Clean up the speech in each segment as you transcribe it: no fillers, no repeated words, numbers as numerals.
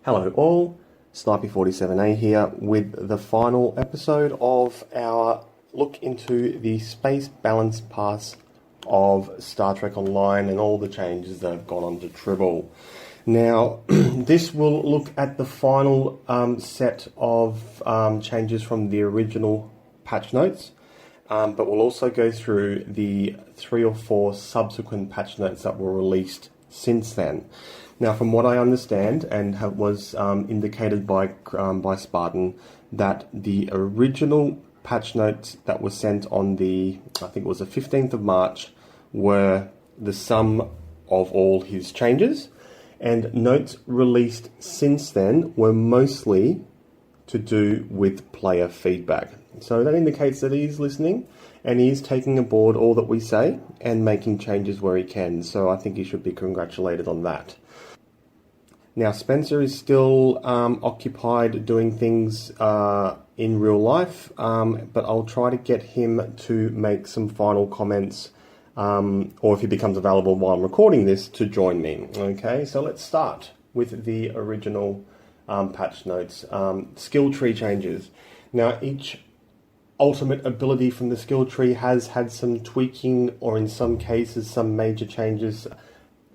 Hello all, Snipey47A here with the final episode of our look into the Space Balance Pass of Star Trek Online and all the changes that have gone on to Tribble. Now, this will look at the final set of changes from the original patch notes, but we'll also go through the 3 or 4 subsequent patch notes that were released since then. Now, from what I understand, and was indicated by Spartan, that the original patch notes that were sent on the, I think it was the 15th of March, were the sum of all his changes, and notes released since then were mostly to do with player feedback. So that indicates that he's listening and he is taking aboard all that we say and making changes where he can. So I think he should be congratulated on that. Now, Spencer is still occupied doing things in real life, but I'll try to get him to make some final comments, or if he becomes available while I'm recording this, to join me. Okay, so let's start with the original patch notes. Skill tree changes. Now, each ultimate ability from the skill tree has had some tweaking, or in some cases some major changes,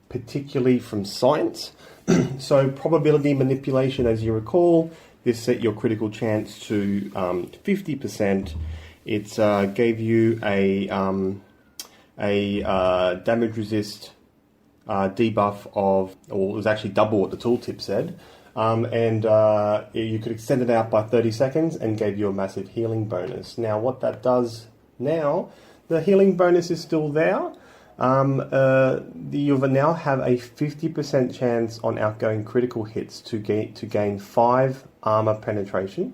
particularly from science. So probability manipulation, as you recall, this set your critical chance to 50%. It gave you a damage resist debuff of, or it was actually double what the tooltip said, and you could extend it out by 30 seconds and gave you a massive healing bonus. Now, what that does now, the healing bonus is still there. You now have a 50% chance on outgoing critical hits to gain 5 armor penetration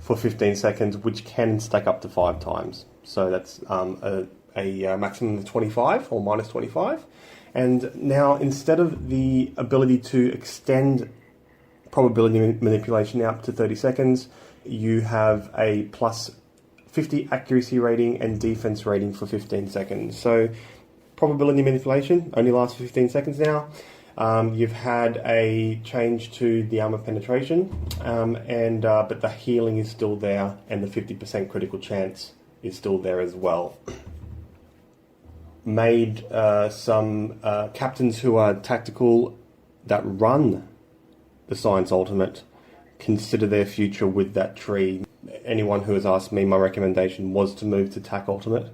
for 15 seconds, which can stack up to 5 times. So that's a maximum of 25 or minus 25. And now, instead of the ability to extend probability manipulation out to 30 seconds, you have a plus 50 accuracy rating and defense rating for 15 seconds. So probability manipulation only lasts for 15 seconds now. You've had a change to the armor penetration, but the healing is still there, and the 50% critical chance is still there as well. Made some captains who are tactical that run the Science Ultimate consider their future with that tree. Anyone who has asked me, my recommendation was to move to TAC Ultimate,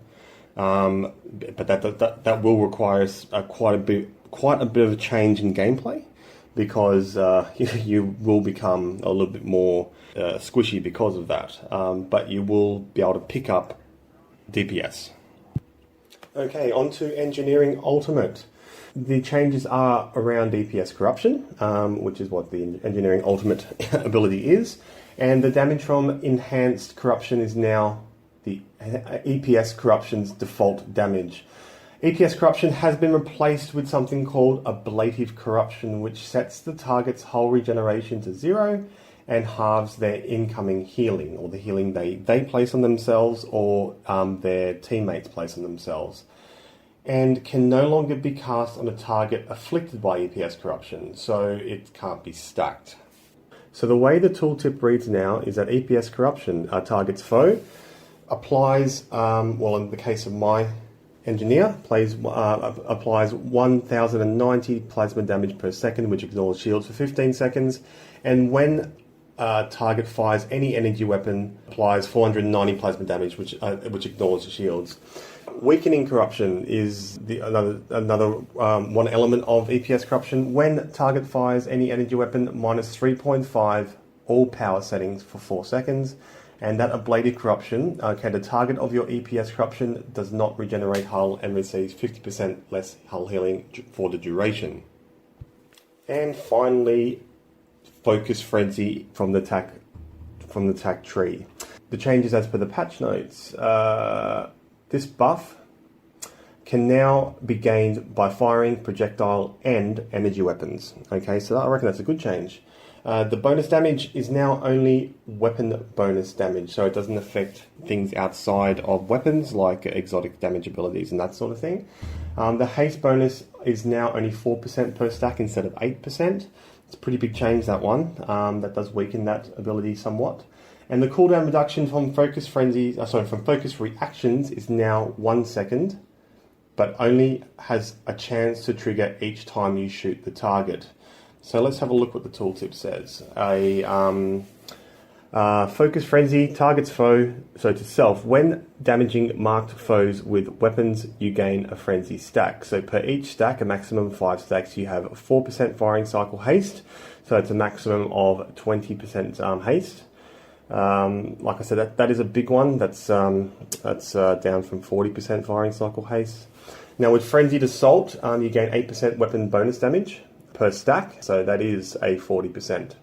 but that will require quite a bit of a change in gameplay, because you will become a little bit more squishy because of that. But you will be able to pick up DPS. Okay, on to Engineering Ultimate. The changes are around DPS corruption, which is what the Engineering Ultimate ability is. And the damage from Enhanced Corruption is now the EPS Corruption's default damage. EPS Corruption has been replaced with something called Ablative Corruption, which sets the target's hull regeneration to 0 and halves their incoming healing, or the healing they place on themselves or their teammates place on themselves, and can no longer be cast on a target afflicted by EPS Corruption, so it can't be stacked. So the way the tooltip reads now is that EPS Corruption targets foe, applies, in the case of my engineer, applies 1090 plasma damage per second, which ignores shields for 15 seconds, and when target fires any energy weapon, applies 490 plasma damage, which ignores shields. Weakening Corruption is another one element of EPS Corruption. When target fires any energy weapon, minus 3.5 all power settings for 4 seconds. And that Ablative Corruption, the target of your EPS Corruption does not regenerate hull and receives 50% less hull healing for the duration. And finally, Focus Frenzy from the TAC tree. The changes as per the patch notes. This buff can now be gained by firing projectile and energy weapons. Okay, so I reckon that's a good change. The bonus damage is now only weapon bonus damage, so it doesn't affect things outside of weapons like exotic damage abilities and that sort of thing. The haste bonus is now only 4% per stack instead of 8%, It's a pretty big change, that one. That does weaken that ability somewhat. And the cooldown reduction from Focus Reactions is now 1 second, but only has a chance to trigger each time you shoot the target. So let's have a look what the tooltip says. Focus Frenzy targets foe, so to self. When damaging marked foes with weapons, you gain a frenzy stack. So per each stack, a maximum of 5 stacks, you have 4% firing cycle haste. So it's a maximum of 20% haste. Like I said, that is a big one. That's down from 40% firing cycle haste. Now with Frenzied Assault, you gain 8% weapon bonus damage per stack. So that is a 40%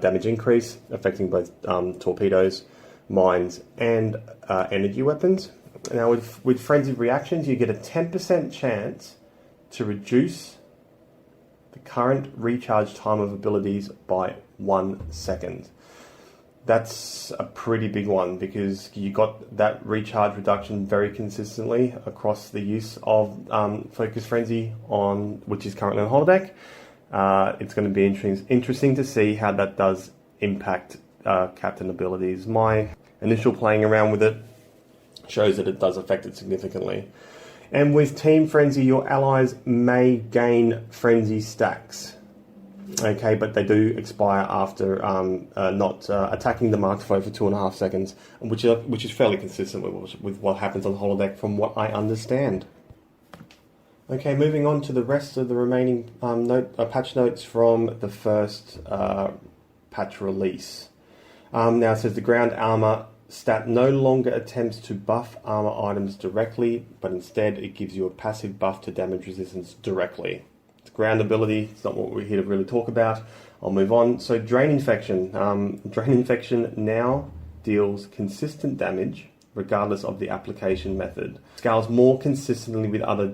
damage increase, affecting both torpedoes, mines, and energy weapons. Now with Frenzied Reactions, you get a 10% chance to reduce the current recharge time of abilities by 1 second. That's a pretty big one because you got that recharge reduction very consistently across the use of Focus Frenzy which is currently on holodeck. It's going to be interesting to see how that does impact captain abilities. My initial playing around with it shows that it does affect it significantly. And with Team Frenzy, your allies may gain Frenzy stacks. Okay, but they do expire after not attacking the marked foe for 2.5 seconds, which is fairly consistent with what happens on holodeck from what I understand. Okay, moving on to the rest of the remaining patch notes from the first patch release. Now it says the ground armor stat no longer attempts to buff armor items directly, but instead it gives you a passive buff to damage resistance directly. It's ground ability, it's not what we're here to really talk about. I'll move on. So Drain Infection. Drain Infection now deals consistent damage regardless of the application method. Scales more consistently with other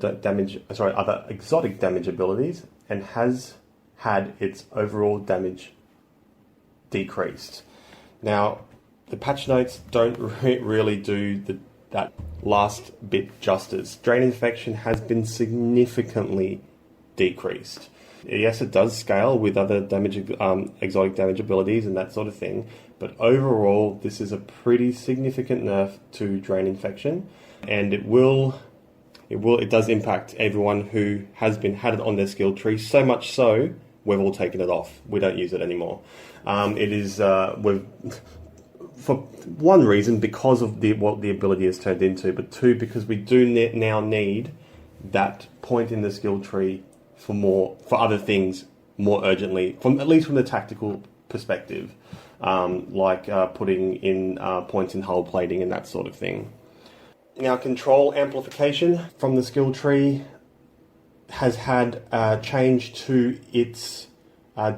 exotic damage abilities, and has had its overall damage decreased. Now, the patch notes don't really do that last bit justice. Drain Infection has been significantly decreased. Yes, it does scale with other exotic damage abilities and that sort of thing, but overall, this is a pretty significant nerf to Drain Infection, and it does impact everyone who has had it on their skill tree. So much so, we've all taken it off. We don't use it anymore. It is for one reason, because of what the ability has turned into, but two, because we do now need that point in the skill tree for other things more urgently, at least from the tactical perspective, like putting in points in hull plating and that sort of thing. Now, Control Amplification from the skill tree has had a change to its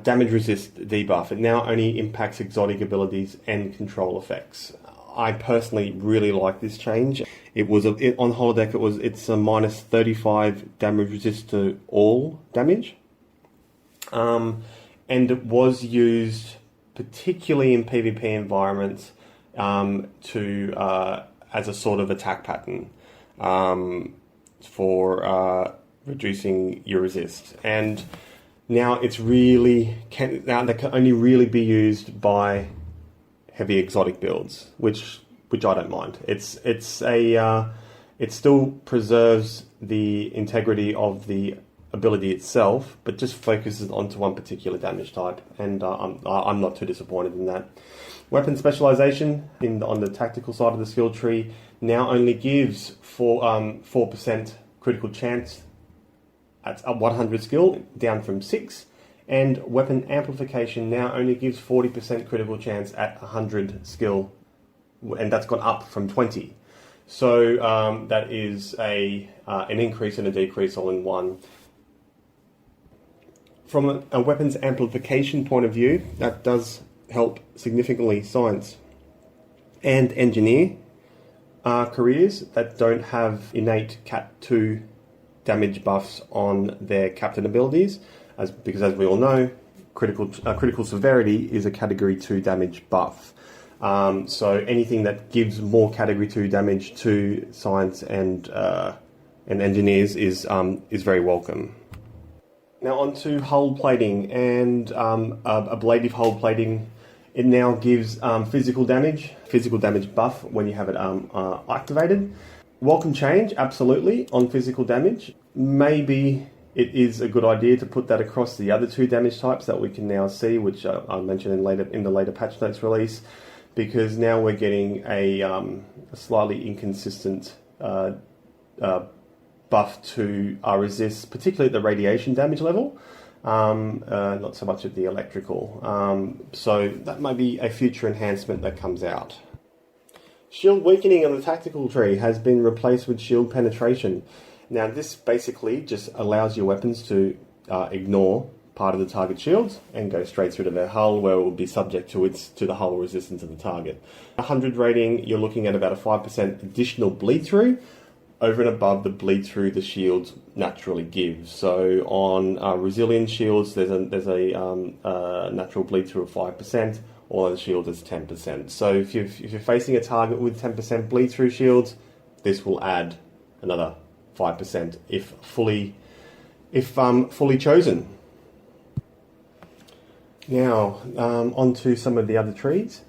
damage resist debuff. It now only impacts exotic abilities and control effects. I personally really like this change. On holodeck, it's a minus 35 damage resist to all damage, and it was used particularly in PvP environments as a sort of attack pattern for reducing your resist. And now that can only really be used by heavy exotic builds, which I don't mind. It still preserves the integrity of the ability itself, but just focuses onto one particular damage type, and I'm not too disappointed in that. Weapon specialization on the tactical side of the skill tree now only gives 4% critical chance at 100 skill, down from 6. And weapon amplification now only gives 40% critical chance at 100 skill, and that's gone up from 20. So that is an increase and a decrease all in one. From a weapons amplification point of view, that does help significantly science and engineer careers that don't have innate Cat 2 damage buffs on their captain abilities, because as we all know, critical severity is a category 2 damage buff. So anything that gives more category 2 damage to science and engineers is very welcome. Now onto hull plating and ablative hull plating. It now gives physical damage buff when you have it activated. Welcome change, absolutely, on physical damage. Maybe it is a good idea to put that across the other two damage types that we can now see, which I mentioned in the later patch notes release, because now we're getting a slightly inconsistent buff to resist, particularly at the radiation damage level, not so much at the electrical. So that might be a future enhancement that comes out. Shield weakening on the tactical tree has been replaced with shield penetration. Now this basically just allows your weapons to ignore part of the target shields and go straight through to their hull, where it will be subject to the hull resistance of the target. 100 rating, you're looking at about a 5% additional bleed through, over and above the bleed through the shields naturally give. So on resilient shields, there's a natural bleed through of 5%, or the shield is 10%. So if you're facing a target with 10% bleed through shields, this will add another 5% if fully chosen. Now on to some of the other trees.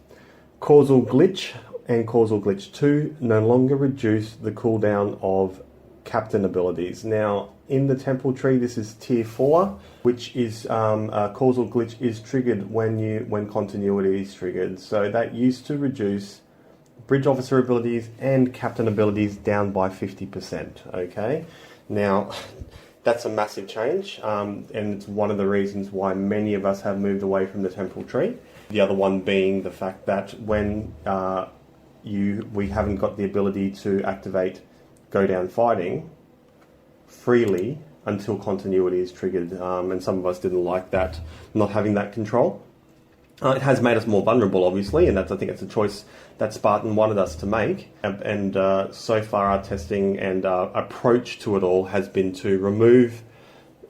Causal Glitch and Causal Glitch 2 no longer reduce the cooldown of captain abilities. Now, in the Temple tree, this is tier 4, which is Causal Glitch is triggered when continuity is triggered. So that used to reduce bridge officer abilities and captain abilities down by 50%. Okay, now that's a massive change, and it's one of the reasons why many of us have moved away from the Temple tree. The other one being the fact that when we haven't got the ability to activate Go Down Fighting freely until continuity is triggered, and some of us didn't like that, not having that control. It has made us more vulnerable, obviously, and I think it's a choice that Spartan wanted us to make. And so far, our testing and approach to it all has been to remove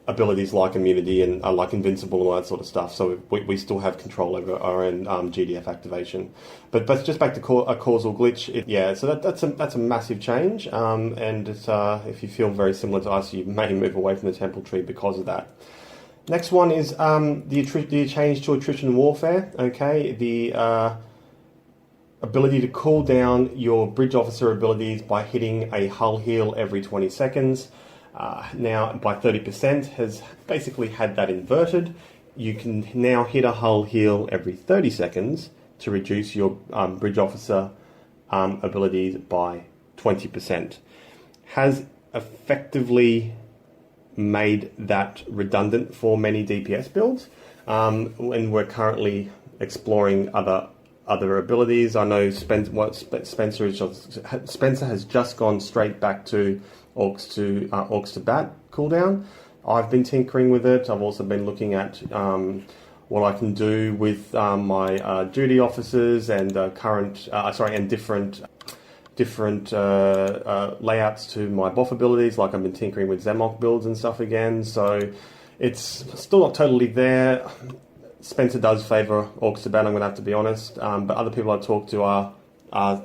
abilities like immunity and like invincible and all that sort of stuff. So we still have control over our own GDF activation. But just back to a causal glitch, so that's a massive change. And it's, if you feel very similar to us, you may move away from the Temple tree because of that. Next one is the change to attrition warfare. Okay, the ability to cool down your bridge officer abilities by hitting a hull heal every 20 seconds. Now by 30% has basically had that inverted. You can now hit a hull heal every 30 seconds to reduce your bridge officer abilities by 20%. Has effectively made that redundant for many DPS builds, and we're currently exploring other abilities. I know Spencer has just gone straight back to Orcs to Bat cooldown. I've been tinkering with it. I've also been looking at what I can do with my duty officers and different layouts to my buff abilities. Like I've been tinkering with Zemok builds and stuff again. So it's still not totally there. Spencer does favour Orcs to Bat, I'm going to have to be honest. But other people I talk to are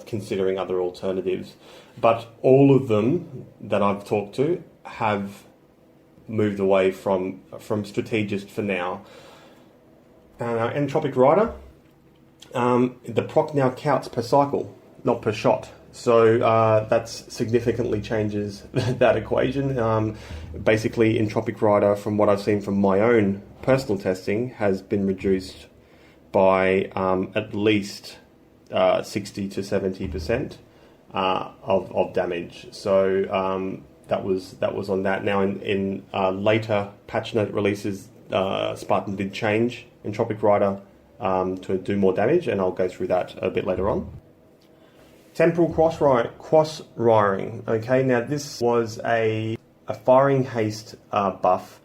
considering other alternatives. But all of them that I've talked to have moved away from Strategist for now. Entropic Rider, the proc now counts per cycle, not per shot. So that significantly changes that equation. Basically, Entropic Rider, from what I've seen from my own personal testing, has been reduced by at least 60 to 70% of damage. So that was on that. Now in later patch note releases, Spartan did change Entropic Rider to do more damage, and I'll go through that a bit later on. Temporal cross wiring. Okay, now this was a firing haste buff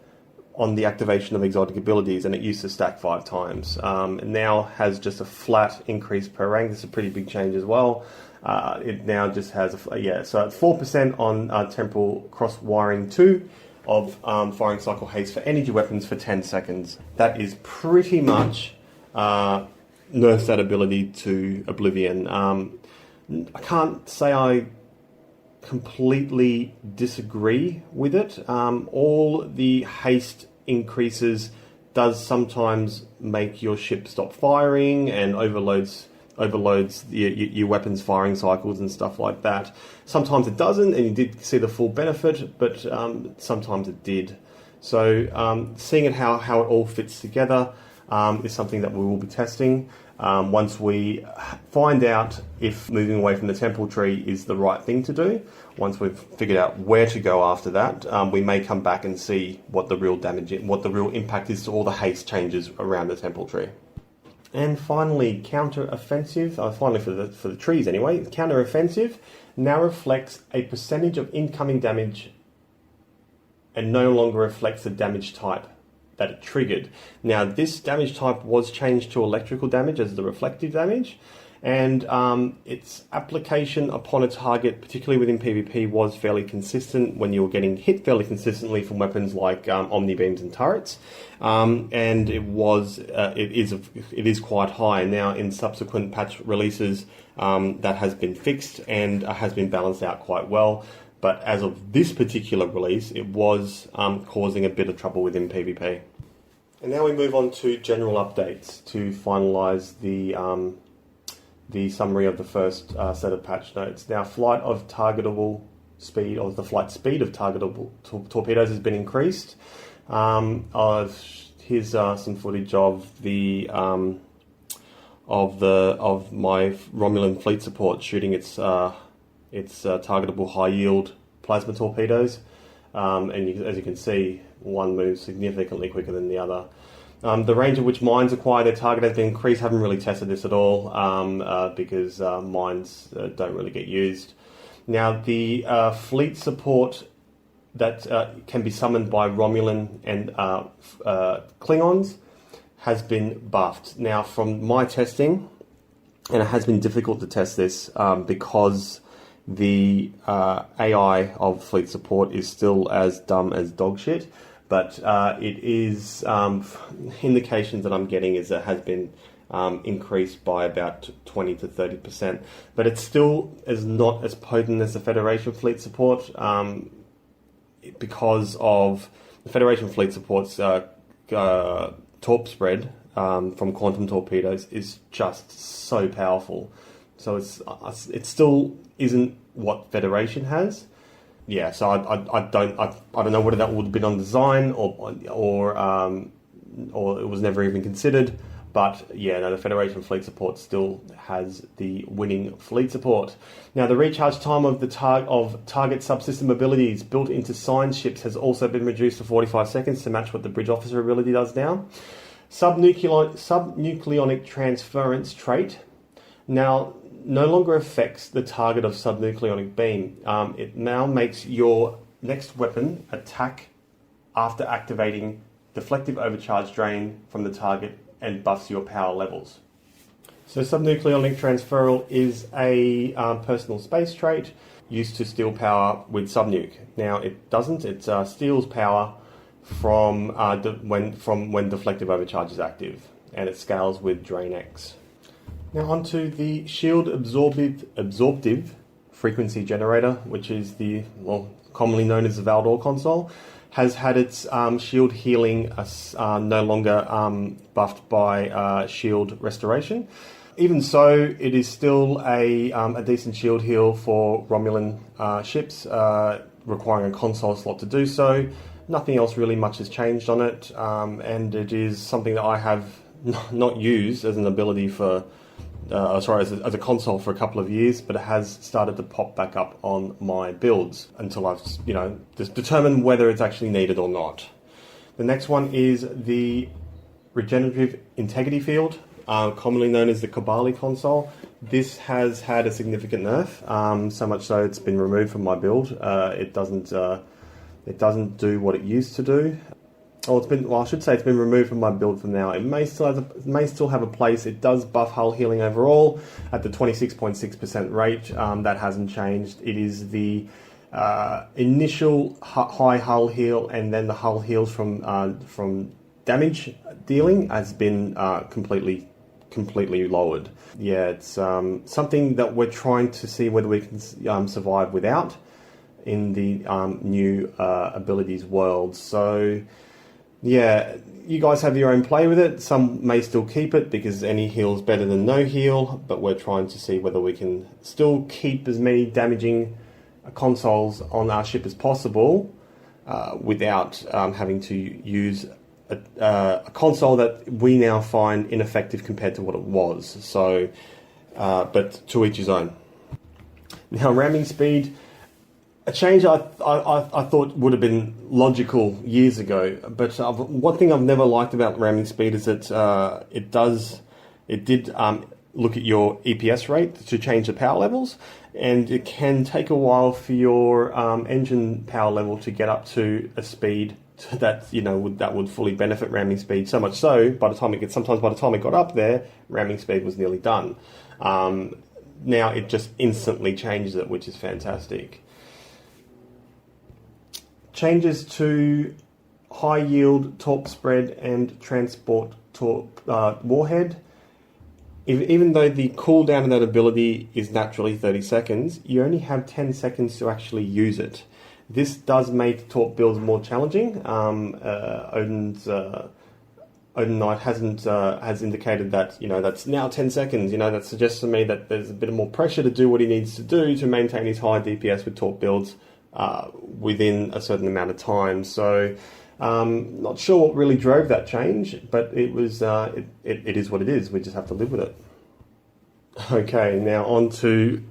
on the activation of exotic abilities, and it used to stack 5 times. It now has just a flat increase per rank. This is a pretty big change as well. It now just has so at 4% on temporal cross wiring 2 of firing cycle haste for energy weapons for 10 seconds. That is pretty much nerfs that ability to oblivion. I can't say I completely disagree with it. All the haste increases does sometimes make your ship stop firing and overloads your weapons firing cycles and stuff like that. Sometimes it doesn't, and you did see the full benefit, but sometimes it did. So seeing how it all fits together is something that we will be testing. Once we find out if moving away from the temple tree is the right thing to do, once we've figured out where to go after that, we may come back and see what the real impact is to all the haste changes around the temple tree. And finally, counter-offensive, finally for the trees anyway, counter-offensive now reflects a percentage of incoming damage and no longer reflects the damage type that it triggered. Now, this damage type was changed to electrical damage as the reflective damage, and its application upon a target, particularly within PvP, was fairly consistent when you were getting hit fairly consistently from weapons like Omni Beams and turrets, and it is quite high. Now, in subsequent patch releases, that has been fixed and has been balanced out quite well. But as of this particular release, it was causing a bit of trouble within PvP. And now we move on to general updates to finalise the summary of the first set of patch notes. Now, flight of targetable speed, or the flight speed of targetable torpedoes has been increased. Here's some footage of my Romulan fleet support shooting its targetable high yield plasma torpedoes, and as you can see, one moves significantly quicker than the other. The range at which mines acquire their target has been increased. Haven't really tested this at all because mines don't really get used. Now, the fleet support that can be summoned by Romulan and Klingons has been buffed. Now, from my testing, and it has been difficult to test this because the AI of fleet support is still as dumb as dog shit, but it is indications that I'm getting is that it has been increased by about 20 to 30%, but it still is not as potent as the Federation fleet support because of the Federation fleet support's torp spread from quantum torpedoes is just so powerful. So it still isn't what Federation has. Yeah, so I don't know whether that would have been on design or it was never even considered. But yeah, no, the Federation fleet support still has the winning fleet support. Now, the recharge time of target subsystem abilities built into science ships has also been reduced to 45 seconds to match what the bridge officer ability does now. Subnucleonic transference trait now no longer affects the target of subnucleonic beam. It now makes your next weapon attack after activating deflective overcharge drain from the target and buffs your power levels. So subnucleonic transferal is a personal space trait used to steal power with subnuke. Now it doesn't. It steals power from when deflective overcharge is active, and it scales with Drain X. Now onto the shield absorptive frequency generator, which is commonly known as the Valdor console, has had its shield healing no longer buffed by shield restoration. Even so, it is still a decent shield heal for Romulan ships, requiring a console slot to do so. Nothing else really much has changed on it, and it is something that I have not used as an ability for as a console for a couple of years, but it has started to pop back up on my builds until I've just determined whether it's actually needed or not. The next one is the regenerative integrity field, commonly known as the Kobali console. This has had a significant nerf, so much so it's been removed from my build. It doesn't do what it used to do. I should say it's been removed from my build for now. It may still have a place. It does buff hull healing overall at the 26.6% rate. That hasn't changed. It is the initial high hull heal, and then the hull heals from damage dealing has been completely lowered. Yeah, it's something that we're trying to see whether we can survive without in the new abilities world. So yeah, you guys have your own play with it. Some may still keep it because any heal is better than no heal, but we're trying to see whether we can still keep as many damaging consoles on our ship as possible without having to use a console that we now find ineffective compared to what it was. So, but to each his own. Now, ramming speed, a change I thought would have been logical years ago, but one thing I've never liked about ramming speed is that it did look at your EPS rate to change the power levels, and it can take a while for your engine power level to get up to a speed that that would fully benefit ramming speed. So much so, sometimes by the time it got up there, ramming speed was nearly done. Now it just instantly changes it, which is fantastic. Changes to high yield, torque spread, and transport torque warhead. Even though the cooldown of that ability is naturally 30 seconds, you only have 10 seconds to actually use it. This does make torque builds more challenging. Odin Knight has indicated that that's now 10 seconds. That suggests to me that there's a bit more pressure to do what he needs to do to maintain his high DPS with torque builds within a certain amount of time. So not sure what really drove that change, but it was it is what it is. We just have to live with it. Okay, now on to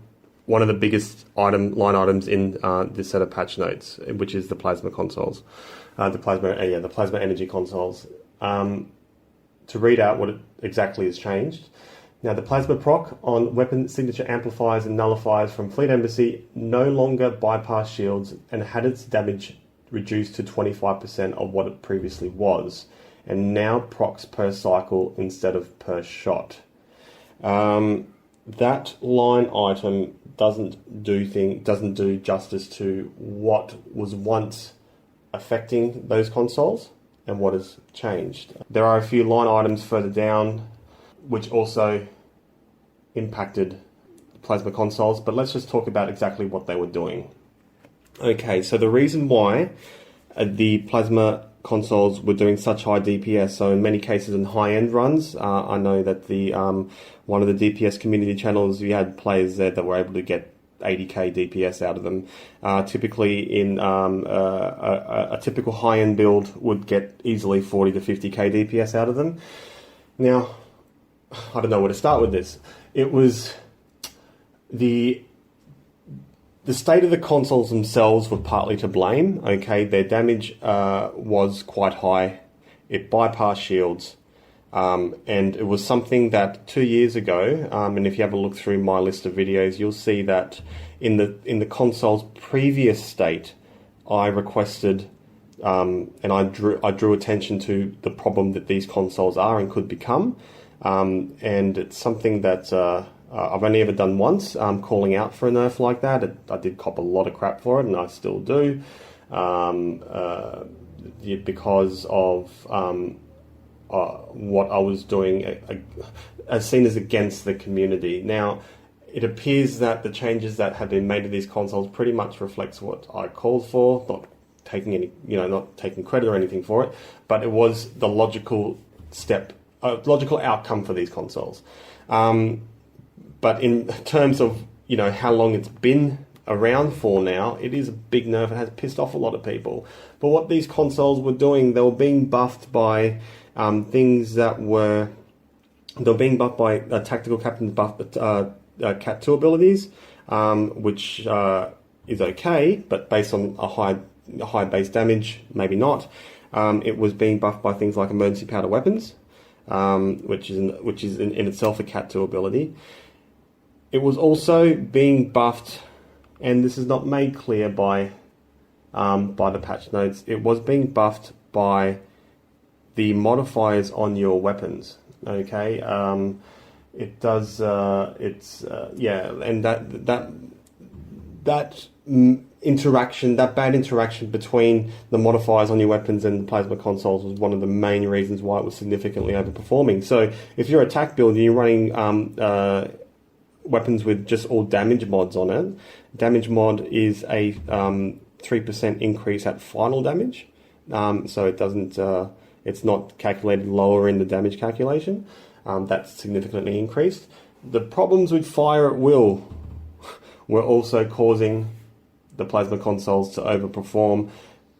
one of the biggest line items in this set of patch notes, which is the plasma consoles, the plasma energy consoles. To read out what it exactly has changed. Now, the plasma proc on weapon signature amplifiers and nullifiers from Fleet Embassy no longer bypass shields and had its damage reduced to 25% of what it previously was, and now procs per cycle instead of per shot. That line item doesn't do justice to what was once affecting those consoles and what has changed. There are a few line items further down which also impacted plasma consoles, but let's just talk about exactly what they were doing. Okay, so the reason why the plasma consoles were doing such high DPS, so in many cases in high-end runs, I know that the one of the DPS community channels, we had players there that were able to get 80k DPS out of them. Typically in a typical high-end build would get easily 40 to 50k DPS out of them. Now, I don't know where to start with this. It was the state of the consoles themselves were partly to blame. Okay, their damage was quite high. It bypassed shields. And it was something that 2 years ago, and if you have a look through my list of videos, you'll see that in the console's previous state, I requested and I drew attention to the problem that these consoles are and could become, and it's something that I've only ever done once, calling out for a nerf like that. I did cop a lot of crap for it, and I still do, because of what I was doing as seen as against the community. Now, it appears that the changes that have been made to these consoles pretty much reflects what I called for, not taking credit or anything for it, but it was the logical logical outcome for these consoles. But in terms of how long it's been around for now, it is a big nerf and has pissed off a lot of people. But what these consoles were doing, they were being buffed by things that were... They were being buffed by Tactical Captain's buff, Cat 2 abilities, which is okay, but based on a high base damage, maybe not. It was being buffed by things like Emergency Powder Weapons, which is in itself a Cat 2 ability. It was also being buffed, and this is not made clear by the patch notes, it was being buffed by the modifiers on your weapons. Okay, it does. And that interaction, that bad interaction between the modifiers on your weapons and the plasma consoles was one of the main reasons why it was significantly overperforming. So if you're attack build and you're running weapons with just all damage mods on it, damage mod is a 3% increase at final damage. So it doesn't It's not calculated lower in the damage calculation. That's significantly increased. The problems with fire at will were also causing the plasma consoles to overperform,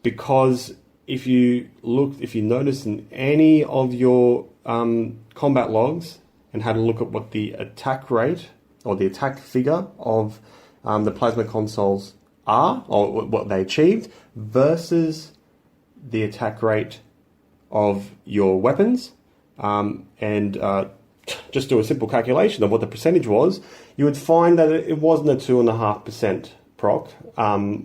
because if you notice in any of your combat logs and had a look at what the attack rate or the attack figure of the plasma consoles are, or what they achieved, versus the attack rate of your weapons, and just do a simple calculation of what the percentage was, you would find that it wasn't a 2.5% proc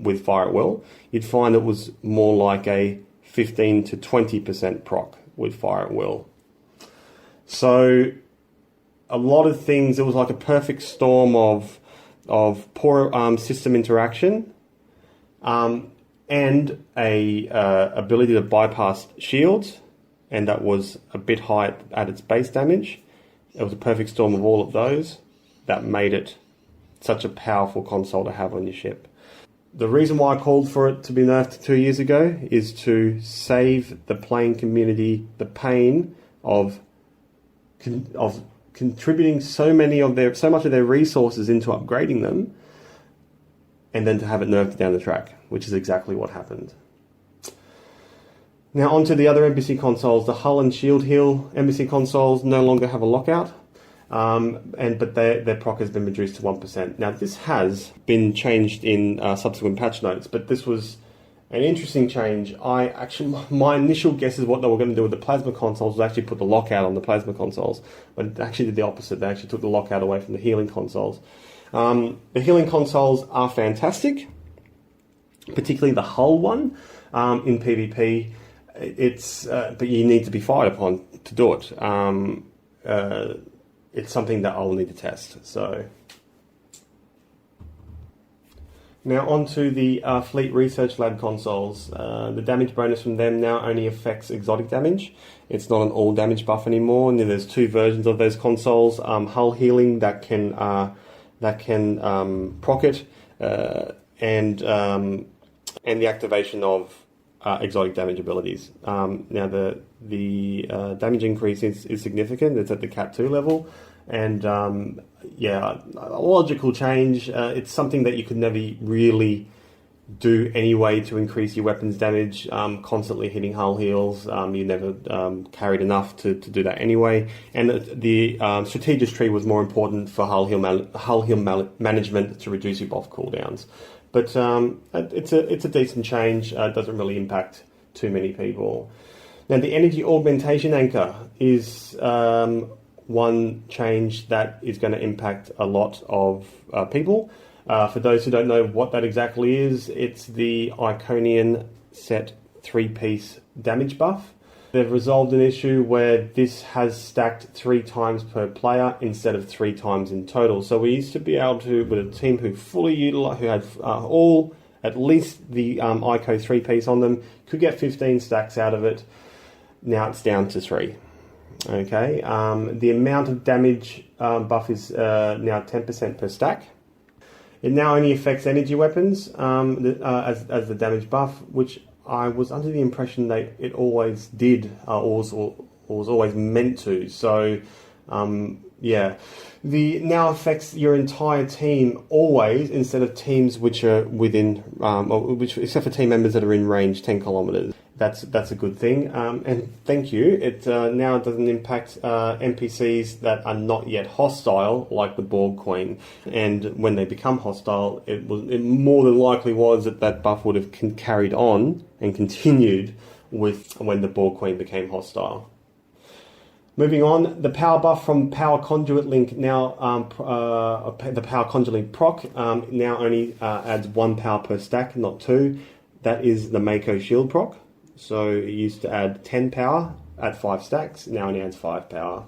with fire at will. You'd find it was more like a 15 to 20% proc with fire at will. So a lot of things, it was like a perfect storm of poor system interaction, and a ability to bypass shields, and that was a bit high at its base damage. It was a perfect storm of all of those that made it such a powerful console to have on your ship. The reason why I called for it to be nerfed 2 years ago is to save the playing community the pain of contributing so much of their resources into upgrading them, and then to have it nerfed down the track, which is exactly what happened. Now onto the other NPC consoles. The Hull and Shield Heal NPC consoles no longer have a lockout, but their proc has been reduced to 1%. Now this has been changed in subsequent patch notes, but this was an interesting change. My initial guess is what they were going to do with the plasma consoles was actually put the lockout on the plasma consoles, but it actually did the opposite. They actually took the lockout away from the healing consoles. The healing consoles are fantastic, particularly the Hull one in PvP. But you need to be fired upon to do it. It's something that I'll need to test. So now onto the Fleet Research Lab consoles. The damage bonus from them now only affects exotic damage. It's not an all damage buff anymore. And there's two versions of those consoles: Hull Healing that can proc it, and the activation of exotic damage abilities. Now the damage increase is significant. It's at the Cat 2 level, and a logical change. It's something that you could never really do anyway to increase your weapons damage. Constantly hitting hull heals, you never carried enough to do that anyway. And the strategist tree was more important for hull heal management to reduce your buff cooldowns. But it's a decent change. It doesn't really impact too many people. Now the energy augmentation anchor is one change that is going to impact a lot of people. For those who don't know what that exactly is, it's the Iconian set 3-piece damage buff. They've resolved an issue where this has stacked 3 times per player instead of 3 times in total. So we used to be able to, with a team who fully utilized, who had all at least the ICO 3-piece on them, could get 15 stacks out of it. Now it's down to 3. Okay, the amount of damage buff is now 10% per stack. It now only affects energy weapons as the damage buff, which I was under the impression that it always did, or was always meant to. So, the now affects your entire team always, instead of teams which are within, except for team members that are in range 10 kilometers. That's a good thing, and thank you. It now doesn't impact NPCs that are not yet hostile, like the Borg Queen. And when they become hostile, it more than likely was that buff would have carried on and continued with when the Borg Queen became hostile. Moving on, the power buff from Power Conduit Link now, the Power Conduit Link proc now only adds 1 power per stack, not 2. That is the Mako Shield proc. So it used to add 10 power at 5 stacks, now only adds 5 power.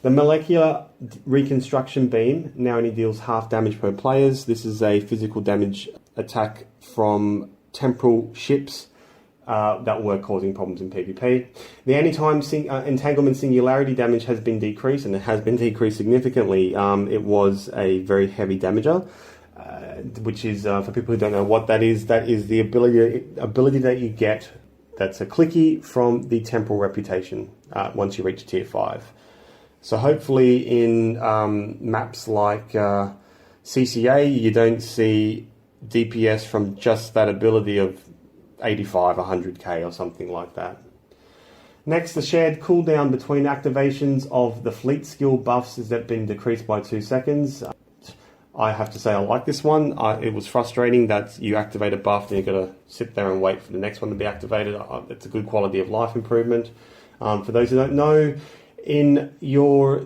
The Molecular Reconstruction Beam now only deals half damage per players. This is a physical damage attack from temporal ships that were causing problems in PvP. The anytime entanglement singularity damage has been decreased, and it has been decreased significantly. It was a very heavy damager. Which is, for people who don't know what that is the ability that you get that's a clicky from the temporal reputation once you reach tier 5. So hopefully in maps like CCA, you don't see DPS from just that ability of 85, 100k or something like that. Next, the shared cooldown between activations of the fleet skill buffs has been decreased by 2 seconds. I have to say I like this one. It was frustrating that you activate a buff and you've got to sit there and wait for the next one to be activated. It's a good quality of life improvement. For those who don't know, in your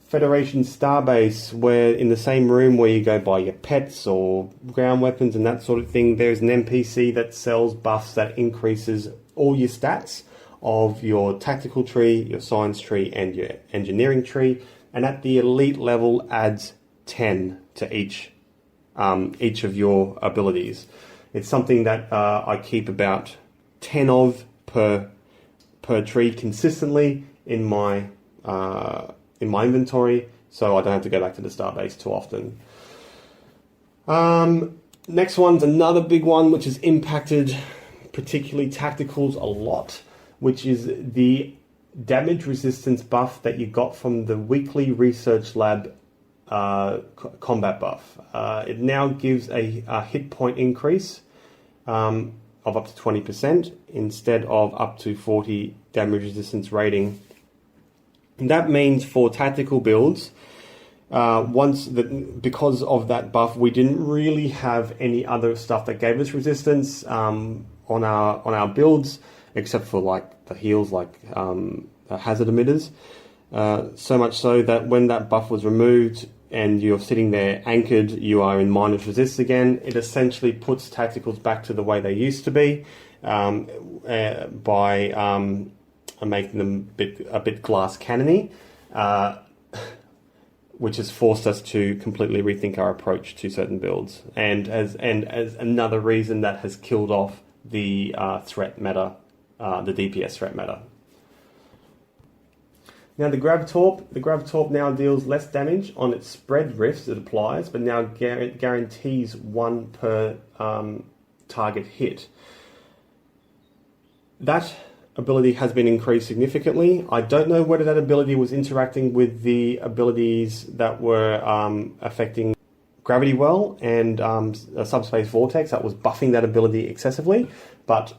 Federation Starbase, where in the same room where you go buy your pets or ground weapons and that sort of thing, there's an NPC that sells buffs that increases all your stats of your tactical tree, your science tree, and your engineering tree, and at the elite level adds 10 to each of your abilities. It's something that I keep about 10 of per tree consistently in my inventory, so I don't have to go back to the Starbase too often. Next one's another big one which has impacted particularly tacticals a lot, which is the damage resistance buff that you got from the weekly research lab combat buff. It now gives a hit point increase of up to 20% instead of up to 40 damage resistance rating. And that means for tactical builds, because of that buff, we didn't really have any other stuff that gave us resistance on our builds, except for like the heals, like hazard emitters. So much so that when that buff was removed and you're sitting there anchored, you are in minus resist again. It essentially puts tacticals back to the way they used to be by making them a bit glass cannony, which has forced us to completely rethink our approach to certain builds, and as another reason that has killed off the threat meta, the DPS threat meta. Now the Grav Torp now deals less damage on its spread rifts it applies, but now guarantees 1 per target hit. That ability has been increased significantly. I don't know whether that ability was interacting with the abilities that were affecting Gravity Well and Subspace Vortex that was buffing that ability excessively, but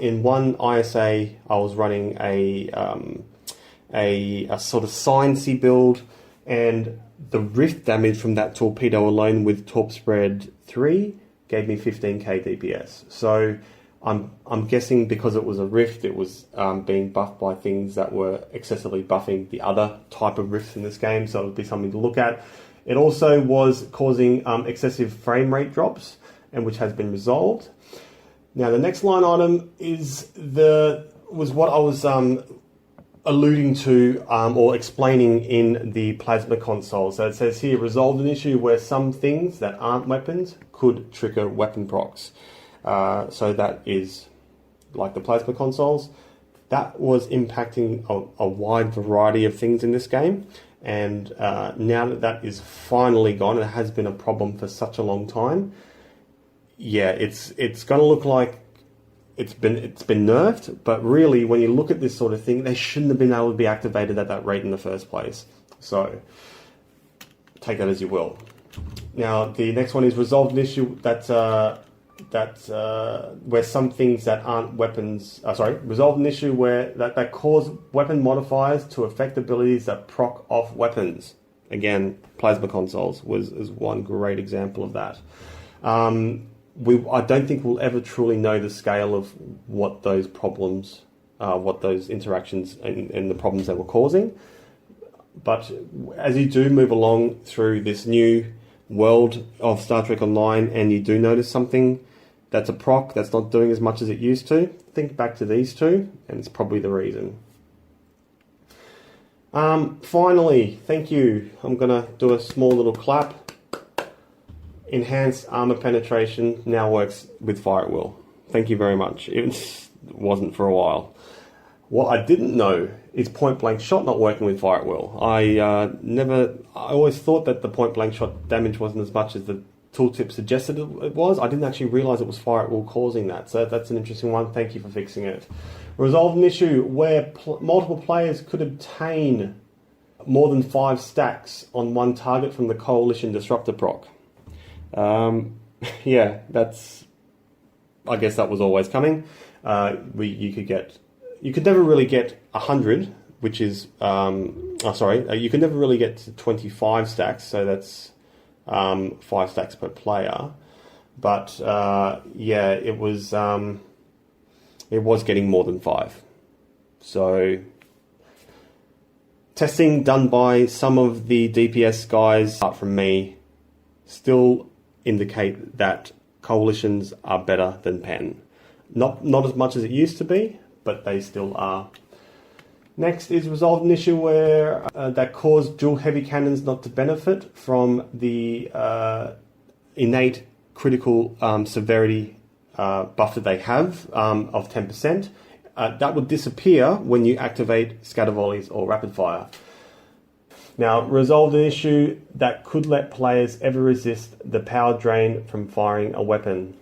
in one ISA I was running a sort of sciencey build, and the rift damage from that torpedo alone with Torp Spread 3 gave me 15k DPS. So I'm guessing because it was a rift, it was being buffed by things that were excessively buffing the other type of rifts in this game, so it would be something to look at. It also was causing excessive frame rate drops, and which has been resolved. Now the next line item was what I was alluding to or explaining in the Plasma console. So it says here, resolved an issue where some things that aren't weapons could trigger weapon procs. So that is like the Plasma consoles. That was impacting a wide variety of things in this game. And now that is finally gone, and it has been a problem for such a long time. Yeah, it's going to look like it's been nerfed, but really, when you look at this sort of thing, they shouldn't have been able to be activated at that rate in the first place. So take that as you will. Now, the next one is resolved an issue where some things that aren't weapons, resolved an issue where that cause weapon modifiers to affect abilities that proc off weapons. Again, Plasma consoles is one great example of that. I don't think we'll ever truly know the scale of what those problems, what those interactions and the problems they were causing. But as you do move along through this new world of Star Trek Online and you do notice something that's a proc that's not doing as much as it used to, think back to these two, and it's probably the reason. Finally, thank you. I'm going to do a small little clap. Enhanced armor penetration now works with Fire at Will. Thank you very much. It wasn't for a while. What I didn't know is point blank shot not working with Fire at Will. I always thought that the point blank shot damage wasn't as much as the tooltip suggested it was. I didn't actually realize it was Fire at Will causing that. So that's an interesting one. Thank you for fixing it. Resolved an issue where multiple players could obtain more than 5 stacks on one target from the Coalition Disruptor proc. Yeah, that's... I guess that was always coming. You could never really get 100, which is... you could never really get to 25 stacks, so that's 5 stacks per player. But yeah, it was getting more than 5. So testing done by some of the DPS guys, apart from me, still indicate that coalitions are better than Pen. Not as much as it used to be, but they still are. Next is resolved an issue where that caused dual heavy cannons not to benefit from the innate critical severity buff that they have of 10%. That would disappear when you activate scatter volleys or rapid fire. Now, resolved an issue that could let players ever resist the power drain from firing a weapon.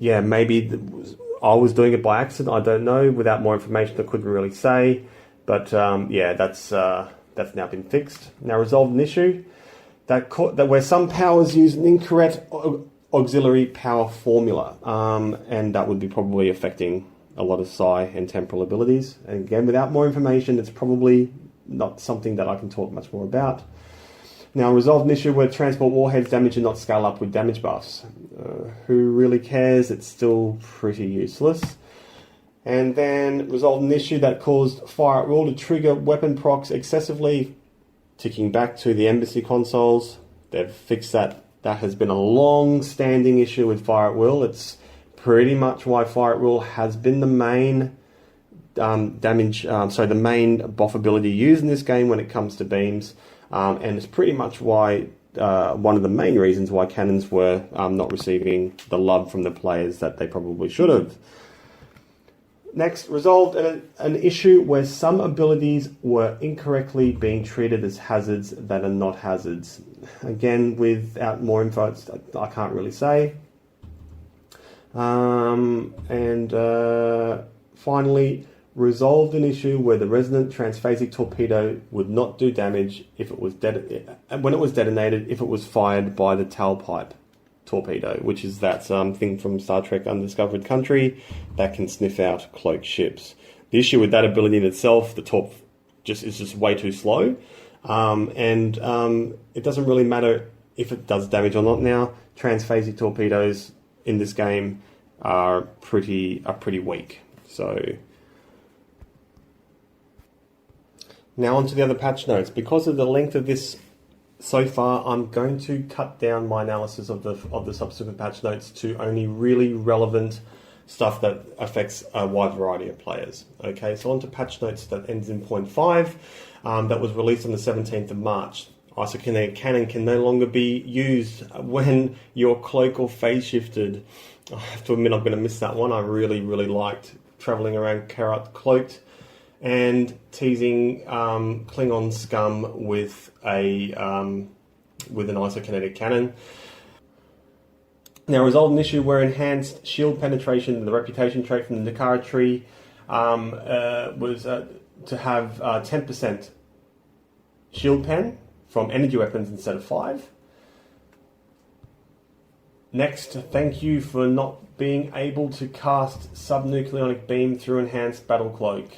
Yeah, maybe I was doing it by accident, I don't know. Without more information, I couldn't really say. But yeah, that's now been fixed. Now, resolved an issue that where some powers use an incorrect auxiliary power formula, and that would be probably affecting a lot of psi and temporal abilities. And again, without more information, it's probably not something that I can talk much more about. Now, resolved an issue where transport warheads damage and not scale up with damage buffs. Who really cares? It's still pretty useless. And then resolved an issue that caused Fire at Will to trigger weapon procs excessively. Ticking back to the Embassy consoles, they've fixed that. That has been a long-standing issue with Fire at Will. It's pretty much why Fire at Will has been the main the main buff ability used in this game when it comes to beams, and it's pretty much why one of the main reasons why cannons were not receiving the love from the players that they probably should have. Next, resolved an issue where some abilities were incorrectly being treated as hazards that are not hazards. Again, without more info, I can't really say. Finally, resolved an issue where the resonant transphasic torpedo would not do damage if it was when it was detonated if it was fired by the tailpipe torpedo, which is that thing from Star Trek Undiscovered Country that can sniff out cloaked ships. The issue with that ability in itself, the torp is just way too slow, and it doesn't really matter if it does damage or not now. Transphasic torpedoes in this game are pretty weak. So now onto the other patch notes. Because of the length of this so far, I'm going to cut down my analysis of the subsequent patch notes to only really relevant stuff that affects a wide variety of players. Okay, so on to patch notes that ends in 0.5, that was released on the 17th of March. Isokinetic cannon can no longer be used when your cloak or phase shifted. I have to admit I'm going to miss that one. I really liked travelling around Karat cloaked and teasing Klingon scum with an isokinetic cannon. Now, resolved an issue where enhanced shield penetration, the reputation trait from the Nakara tree, was to have 10% shield pen from energy weapons instead of 5. Next, thank you for not being able to cast subnucleonic beam through enhanced battle cloak.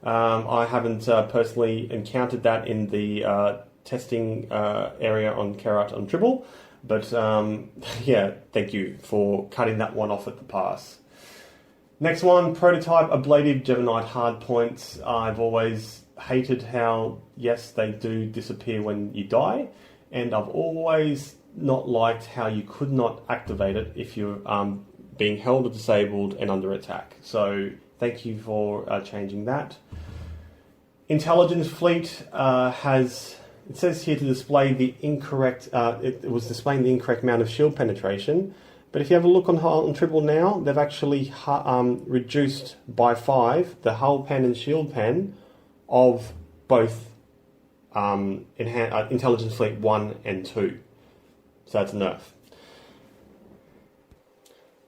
I haven't personally encountered that in the testing area on Karat on Tribble, but yeah, thank you for cutting that one off at the pass. Next one, prototype ablative Jevonite hardpoints. I've always hated how, yes, they do disappear when you die, and I've always not liked how you could not activate it if you're being held or disabled and under attack. So thank you for changing that. Intelligence Fleet it says here to display the incorrect, it was displaying the incorrect amount of shield penetration, but if you have a look on Tribble now, they've actually reduced by 5 the hull pen and shield pen of both Intelligence Fleet 1 and 2. So that's a nerf.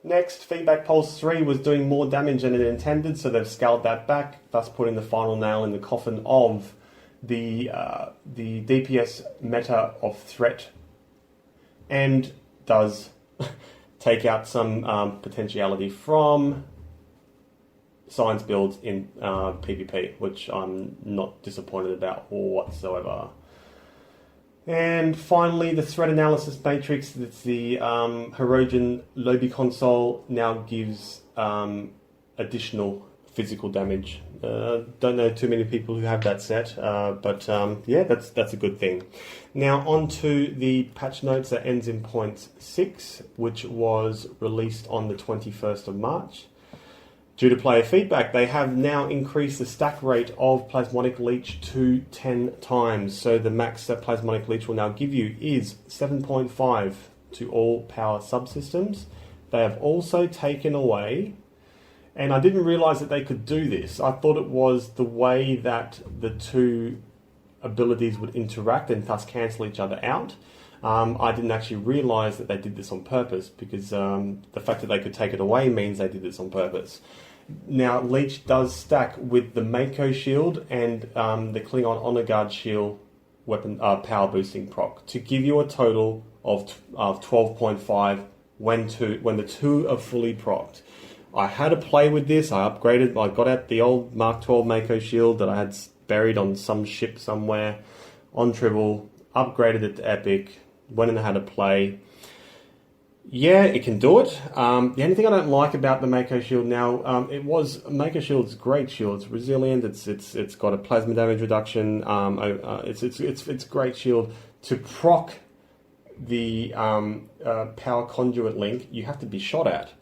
Next, Feedback Pulse 3 was doing more damage than it intended, so they've scaled that back, thus putting the final nail in the coffin of the DPS meta of threat, and does take out some potentiality from science builds in PvP, which I'm not disappointed about whatsoever. And finally, the threat analysis matrix, that's the Hirogen Lobby console, now gives additional physical damage. Don't know too many people who have that set, but yeah, that's a good thing. Now on to the patch notes that ends in 0.6, which was released on the 21st of March. Due to player feedback, they have now increased the stack rate of Plasmonic Leech to 10 times. So the max that Plasmonic Leech will now give you is 7.5 to all power subsystems. They have also taken away, and I didn't realize that they could do this. I thought it was the way that the two abilities would interact and thus cancel each other out. I didn't actually realize that they did this on purpose, because the fact that they could take it away means they did this on purpose. Now, Leech does stack with the Mako shield and the Klingon Honor Guard shield weapon power boosting proc to give you a total of 12.5 when the two are fully procced. I had to play with this. I got out the old Mark 12 Mako shield that I had buried on some ship somewhere on Tribble, upgraded it to Epic, went and had to play. Yeah, it can do it. The only thing I don't like about the Mako shield now, Mako shield's great shield. It's resilient. It's got a plasma damage reduction. It's great shield. To proc the power conduit link, you have to be shot at,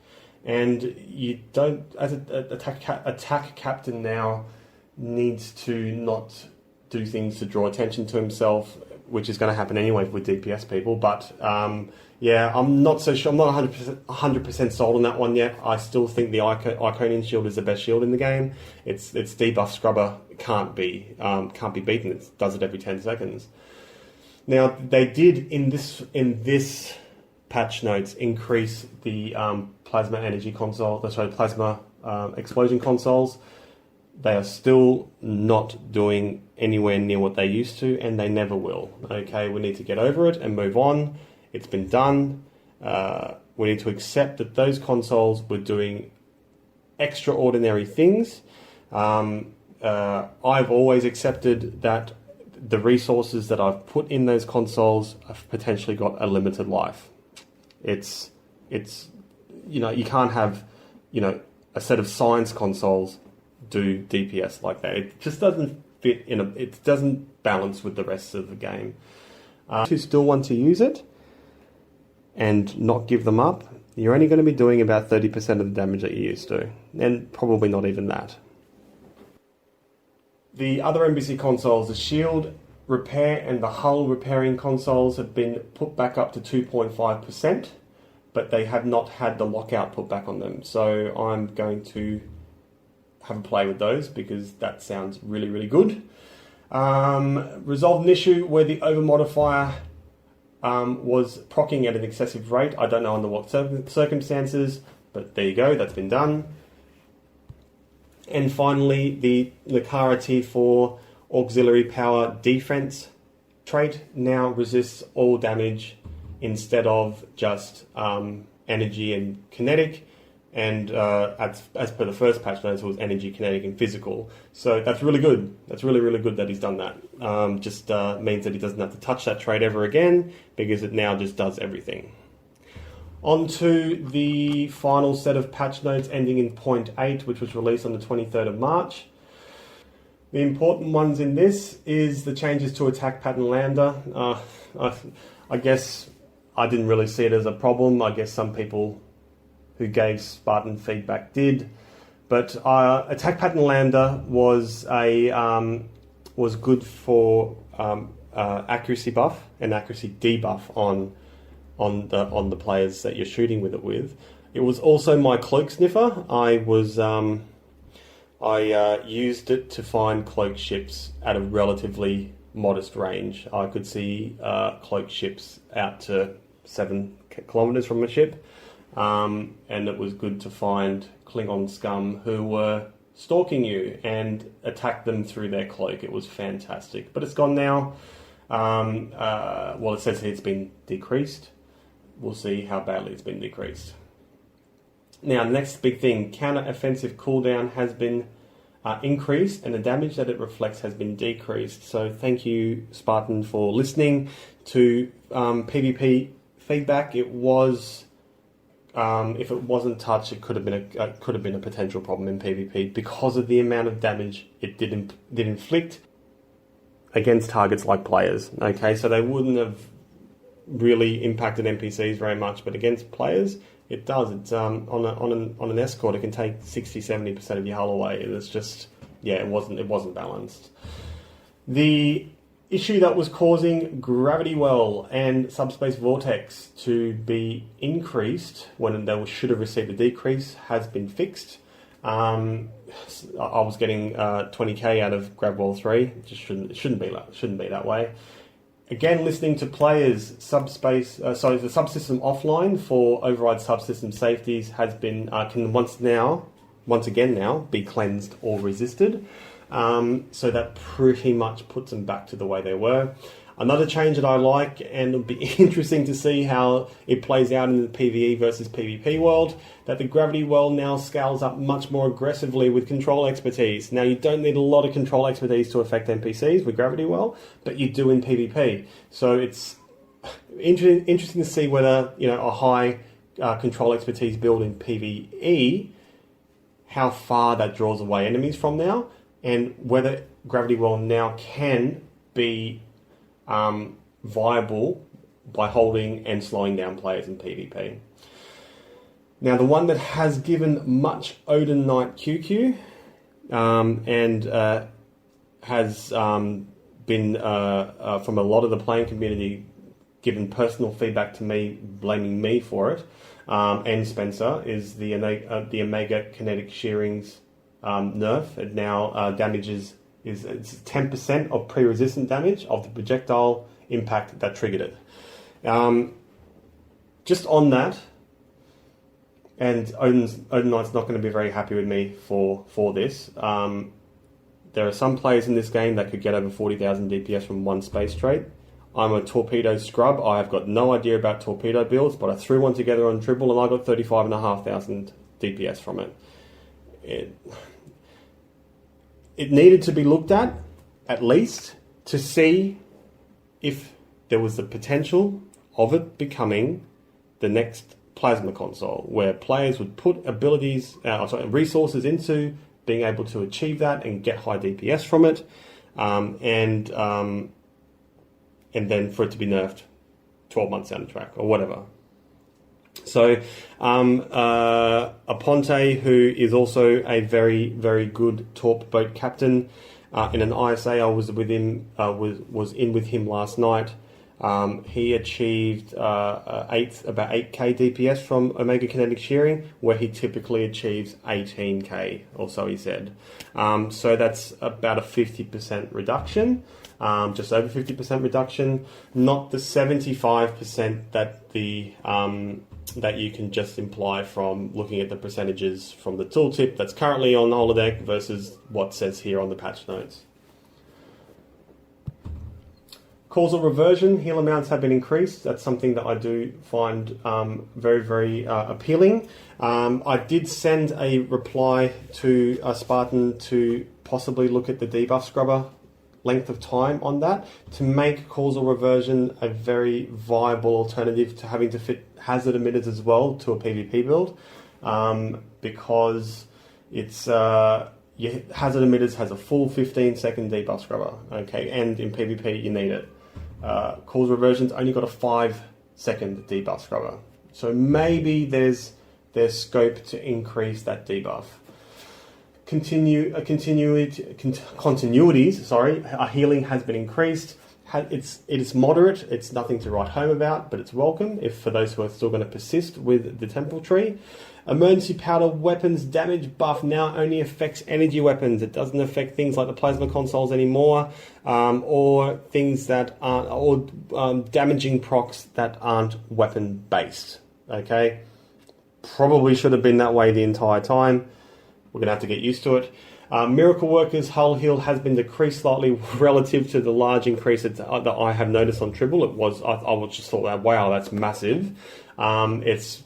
and you don't. As an attack captain now needs to not do things to draw attention to himself, which is going to happen anyway with DPS people. But yeah, I'm not so sure. I'm not 100% sold on that one yet. I still think the Iconian shield is the best shield in the game. Its debuff scrubber can't be beaten. It does it every 10 seconds. Now they did in this patch notes increase the plasma energy console. Plasma explosion consoles. They are still not doing anywhere near what they used to, and they never will. Okay, we need to get over it and move on. It's been done. We need to accept that those consoles were doing extraordinary things. I've always accepted that the resources that I've put in those consoles have potentially got a limited life. It's you can't have a set of science consoles do DPS like that. It just doesn't fit it doesn't balance with the rest of the game. Who still want to use it and not give them up, you're only going to be doing about 30% of the damage that you used to, and probably not even that. The other NBC consoles, the shield repair and the hull repairing consoles, have been put back up to 2.5%, but they have not had the lockout put back on them. So I'm going to have a play with those because that sounds really, really good. Resolved an issue where the over modifier was proccing at an excessive rate. I don't know under what circumstances, but there you go, that's been done. And finally, the Lucara T4 auxiliary power defense trait now resists all damage instead of just energy and kinetic. And as per the first patch notes, it was energy, kinetic, and physical. So that's really good. That's really, really good that he's done that. Just means that he doesn't have to touch that trait ever again, because it now just does everything. On to the final set of patch notes ending in 0.8, which was released on the 23rd of March. The important ones in this is the changes to attack pattern lambda. I guess I didn't really see it as a problem. I guess some people who gave Spartan feedback did, but attack pattern lambda was good for accuracy buff and accuracy debuff on the players that you're shooting with it with. It was also my cloak sniffer. I used it to find cloak ships at a relatively modest range. I could see cloak ships out to 7 kilometers from a ship, and it was good to find Klingon scum who were stalking you and attack them through their cloak. It was fantastic, but it's gone now. Well, it says here it's been decreased. We'll see how badly it's been decreased. Now, next big thing, counter-offensive cooldown has been increased, and the damage that it reflects has been decreased. So thank you, Spartan, for listening to PvP feedback. It was, if it wasn't touched, it could have been a potential problem in PvP because of the amount of damage it did inflict against targets like players. Okay, so they wouldn't have really impacted NPCs very much, but against players, it does. It's on an escort, it can take 60-70% of your hull away. It's just, yeah, it wasn't balanced. The issue that was causing Gravity Well and Subspace Vortex to be increased when they should have received a decrease has been fixed. I was getting 20k out of Gravwell 3. It just shouldn't be that way. Again, listening to players, the subsystem offline for override subsystem safeties has been can once again be cleansed or resisted. So that pretty much puts them back to the way they were. Another change that I like, and it'll be interesting to see how it plays out in the PvE versus PvP world, that the Gravity Well now scales up much more aggressively with control expertise. Now, you don't need a lot of control expertise to affect NPCs with Gravity Well, but you do in PvP. So it's interesting to see whether, a high control expertise build in PvE, how far that draws away enemies from now, and whether Gravity Well now can be viable by holding and slowing down players in PvP. Now, the one that has given much Odin Knight QQ and has been, from a lot of the playing community, given personal feedback to me, blaming me for it, and Spencer, is the Omega Kinetic Shearings nerf. It now damages it's 10% of pre-resistant damage of the projectile impact that triggered it. Just on that, and Odin Knight's not going to be very happy with me for this. There are some players in this game that could get over 40,000 DPS from one space trait. I'm a torpedo scrub. I have got no idea about torpedo builds, but I threw one together on Dribble and I got 35,500 DPS from it. It needed to be looked at least, to see if there was the potential of it becoming the next plasma console, where players would put resources into being able to achieve that and get high DPS from it, and then for it to be nerfed 12 months down the track or whatever. So, Aponte, who is also a very, very good Torp boat captain, in an ISA I was with him, was in with him last night. He achieved about 8k DPS from Omega Kinetic Shearing, where he typically achieves 18k, or so he said. So that's about a 50% reduction. Just over 50% reduction, not the 75% that you can just imply from looking at the percentages from the tooltip that's currently on holodeck versus what says here on the patch notes. Causal reversion, heal amounts have been increased. That's something that I do find very, very appealing. I did send a reply to Spartan to possibly look at the debuff scrubber length of time on that to make causal reversion a very viable alternative to having to fit hazard emitters as well to a PvP build, because it's hazard emitters has a full 15-second debuff scrubber, okay, and in PvP you need it. Causal reversion's only got a 5-second debuff scrubber, so maybe there's scope to increase that debuff. Continuities, healing has been increased. it is moderate. It's nothing to write home about, but it's welcome if for those who are still going to persist with the Temple Tree. Emergency powder weapons damage buff now only affects energy weapons. It doesn't affect things like the plasma consoles anymore, or things that aren't, or damaging procs that aren't weapon based. Okay, probably should have been that way the entire time. We're gonna have to get used to it. Miracle Worker's hull heal has been decreased slightly relative to the large increase that I have noticed on Tribble. It was I was just thought that wow, that's massive. It's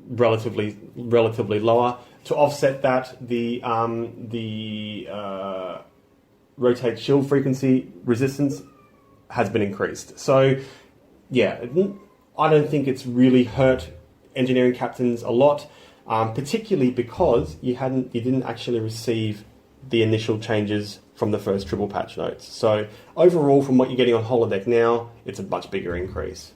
relatively lower. To offset that, the rotate shield frequency resistance has been increased. So yeah, I don't think it's really hurt engineering captains a lot. Particularly because you didn't actually receive the initial changes from the first Tribble patch notes. So overall, from what you're getting on holodeck now, it's a much bigger increase.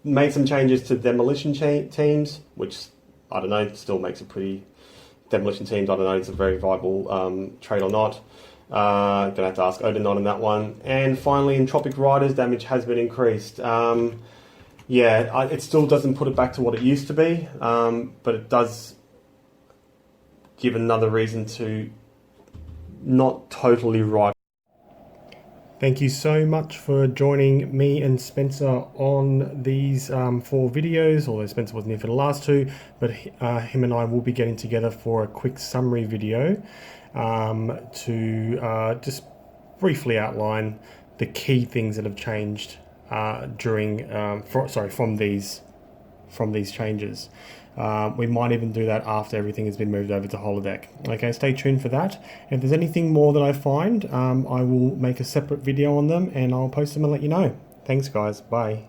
Made some changes to demolition teams, which I don't know, still makes it pretty. Demolition teams, I don't know, it's a very viable trade or not. Gonna have to ask Odin on that one. And finally, Entropic Riders damage has been increased. Yeah, it still doesn't put it back to what it used to be, but it does give another reason to not totally write. Thank you so much for joining me and Spencer on these 4 videos, although Spencer wasn't here for the last 2, but him and I will be getting together for a quick summary video to just briefly outline the key things that have changed from these changes. We might even do that after everything has been moved over to holodeck. Okay, stay tuned for that. If there's anything more that I find, I will make a separate video on them and I'll post them and let you know. Thanks guys, bye.